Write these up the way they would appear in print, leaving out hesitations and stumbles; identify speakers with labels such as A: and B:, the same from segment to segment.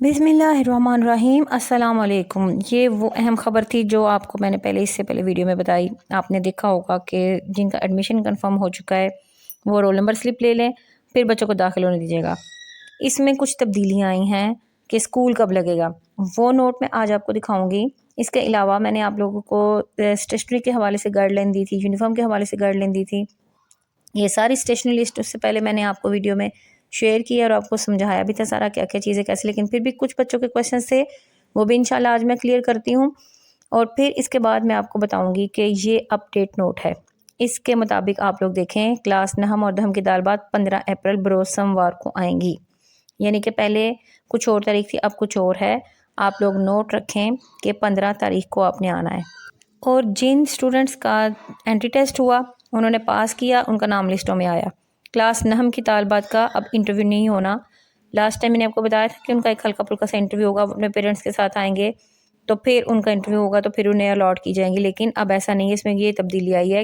A: बिस्मिल्लाहिर्रहमानिर्रहीम अस्सलाम वालेकुम। ये वो अहम ख़बर थी जो आपको मैंने इससे पहले वीडियो में बताई। आपने देखा होगा कि जिनका एडमिशन कंफर्म हो चुका है वो रोल नंबर स्लिप ले लें, फिर बच्चों को दाखिल होने दीजिएगा। इसमें कुछ तब्दीलियाँ आई हैं कि स्कूल कब लगेगा, वो नोट मैं आज आपको दिखाऊँगी। इसके अलावा मैंने आप लोगों को स्टेशनरी के हवाले से गाइडलाइन दी थी, यूनिफॉर्म के हवाले से गाइडलाइन दी थी। ये सारी स्टेशनरी लिस्ट उससे पहले मैंने आपको वीडियो में शेयर किया और आपको समझाया भी था सारा क्या क्या चीज़ें कैसे, लेकिन फिर भी कुछ बच्चों के क्वेश्चन थे वो भी इंशाल्लाह आज मैं क्लियर करती हूँ। और फिर इसके बाद मैं आपको बताऊँगी कि ये अपडेट नोट है। इसके मुताबिक आप लोग देखें, क्लास नहम और दहम की दालबात 15 अप्रैल बरोज़ सोमवार को आएंगी। यानी कि पहले कुछ और तारीख थी, अब कुछ और है। आप लोग नोट रखें कि 15 तारीख को आपने आना है। और जिन स्टूडेंट्स का एंट्री टेस्ट हुआ उन्होंने पास किया, उनका नाम लिस्टों में आया। क्लास नहम की तालबात का अब इंटरव्यू नहीं होना। लास्ट टाइम मैंने आपको बताया था कि उनका एक हल्का फुल्का सा इंटरव्यू होगा, वो अपने पेरेंट्स के साथ आएंगे तो फिर उनका इंटरव्यू होगा तो फिर उन्हें अलॉट की जाएंगी। लेकिन अब ऐसा नहीं है, इसमें ये तब्दीली आई है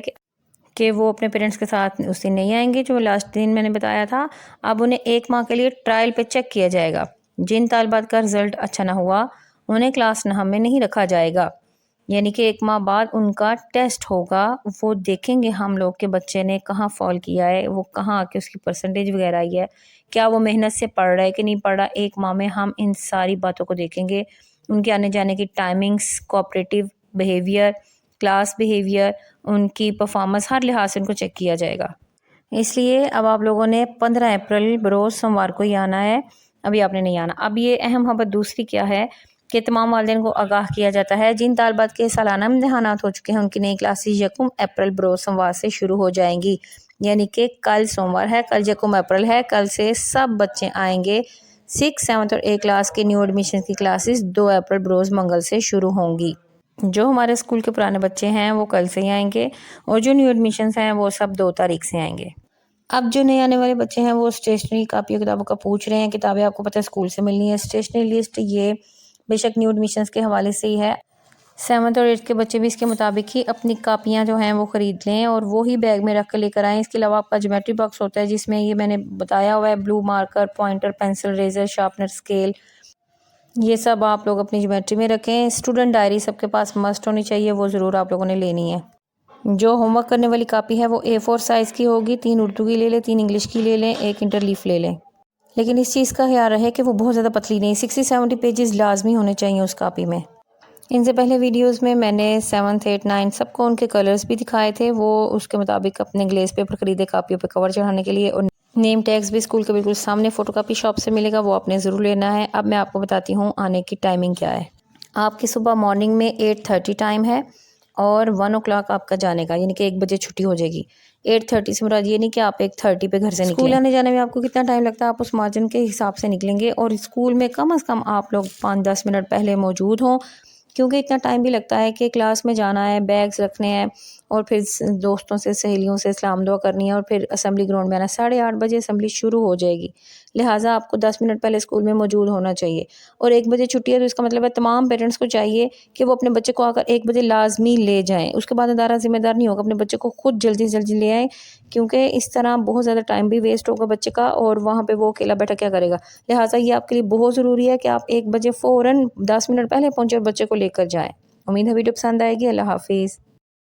A: कि वो अपने पेरेंट्स के साथ उस दिन नहीं आएंगे जो लास्ट दिन मैंने बताया था। अब उन्हें 1 माह के लिए ट्रायल पे चेक किया जाएगा। जिन तालबात का रिज़ल्ट अच्छा ना हुआ उन्हें क्लास नहम में नहीं रखा जाएगा। यानी कि 1 माह बाद उनका टेस्ट होगा, वो देखेंगे हम लोग के बच्चे ने कहाँ फॉल किया है, वो कहाँ आके उसकी परसेंटेज वगैरह आई है, क्या वो मेहनत से पढ़ रहा है कि नहीं पढ़ रहा। 1 माह में हम इन सारी बातों को देखेंगे, उनके आने जाने की timings, cooperative behaviour, class behaviour, उनकी परफॉर्मेंस, हर लिहाज से उनको चेक किया जाएगा। इसलिए अब आप लोगों ने 15 अप्रैल बरोज़ सोमवार को ही आना है, अभी आपने नहीं आना। अब ये अहम खबर दूसरी क्या है कि तमाम वालिदैन को आगाह किया जाता है जिन तालबात के सालाना इम्तिहानात हो चुके हैं उनकी नई क्लासेस 1 अप्रैल बरोज़ सोमवार से शुरू हो जाएंगी। यानी कि कल सोमवार है, कल 1 अप्रैल है, कल से सब बच्चे आएंगे। 6, 7 और A क्लास के न्यू एडमिशन की क्लासेस 2 अप्रैल बरोज़ मंगल से शुरू होंगी। जो हमारे स्कूल के पुराने बच्चे हैं वो कल से ही आएंगे और जो न्यू एडमिशन्स हैं वो सब 2 तारीख से आएंगे। अब जो नए आने वाले बच्चे हैं वो स्टेशनरी कापियों किताबों का पूछ रहे हैं। किताबें आपको पता है स्कूल से मिलनी है। स्टेशनरी लिस्ट ये बेशक न्यू एडमिशन्स के हवाले से ही है। 7th और 8th के बच्चे भी इसके मुताबिक ही अपनी कापियाँ जो हैं वो ख़रीद लें और वो ही बैग में रख कर लेकर आएँ। इसके अलावा आपका ज्योमेट्री बॉक्स होता है जिसमें ये मैंने बताया हुआ है blue marker, pointer, pencil, eraser, sharpener, scale, ये सब आप लोग अपनी ज्योमेट्री में रखें। स्टूडेंट डायरी सबके पास मस्ट होनी चाहिए, वो ज़रूर आप लोगों ने लेनी है। जो होमवर्क करने वाली कापी है वो A4 साइज़ की होगी। 3 उर्दू की ले लें, 3 इंग्लिश की ले लें, 1 इंटरलीफ ले लें। लेकिन इस चीज़ का ख्याल रहे कि वो बहुत ज़्यादा पतली नहीं, 60-70 पेजेस लाजमी होने चाहिए उस कापी में। इनसे पहले वीडियोस में मैंने 7th, 8th, 9th सबको उनके कलर्स भी दिखाए थे। वो उसके मुताबिक अपने ग्लेस पेपर ख़रीदे कापियों पे कवर चढ़ाने के लिए। और नेम टैग्स भी स्कूल के बिल्कुल सामने फ़ोटोकॉपी शॉप से मिलेगा, वो आपने ज़रूर लेना है। अब मैं आपको बताती हूँ आने की टाइमिंग क्या है। आपकी सुबह मॉर्निंग में 8:30 टाइम है और 1 o'clock आपका जाने का, यानी कि 1 बजे छुट्टी हो जाएगी। 8:30 से मुराद ये नहीं कि आप 1:30 पे घर से निकलें। स्कूल आने जाने में आपको कितना टाइम लगता है आप उस मार्जिन के हिसाब से निकलेंगे और स्कूल में कम से कम आप लोग 5-10 मिनट पहले मौजूद हों, क्योंकि इतना टाइम भी लगता है कि क्लास में जाना है, बैग्स रखने हैं और फिर दोस्तों से, सहेलियों से सलाम दुआ करनी है और फिर असेंबली ग्राउंड में आना। 8:30 बजे असेंबली शुरू हो जाएगी, लिहाजा आपको 10 मिनट पहले स्कूल में मौजूद होना चाहिए। और 1 बजे छुट्टी है तो इसका मतलब है तमाम पेरेंट्स को चाहिए कि वो अपने बच्चे को आकर 1 बजे लाजमी ले जाएँ। उसके बाद अदारा ज़िम्मेदार नहीं होगा, अपने बच्चे को खुद जल्दी से जल्दी ले आएँ, क्योंकि इस तरह बहुत ज़्यादा टाइम भी वेस्ट होगा बच्चे का और वहाँ पे वो अकेला बैठा क्या करेगा। लिहाजा ये आपके लिए बहुत ज़रूरी है कि आप 1 बजे फ़ौरन 10 मिनट पहले पहुँचे और बच्चे को लेकर जाएँ। उम्मीद है वीडियो पसंद आएगी। अल्लाह हाफिज़।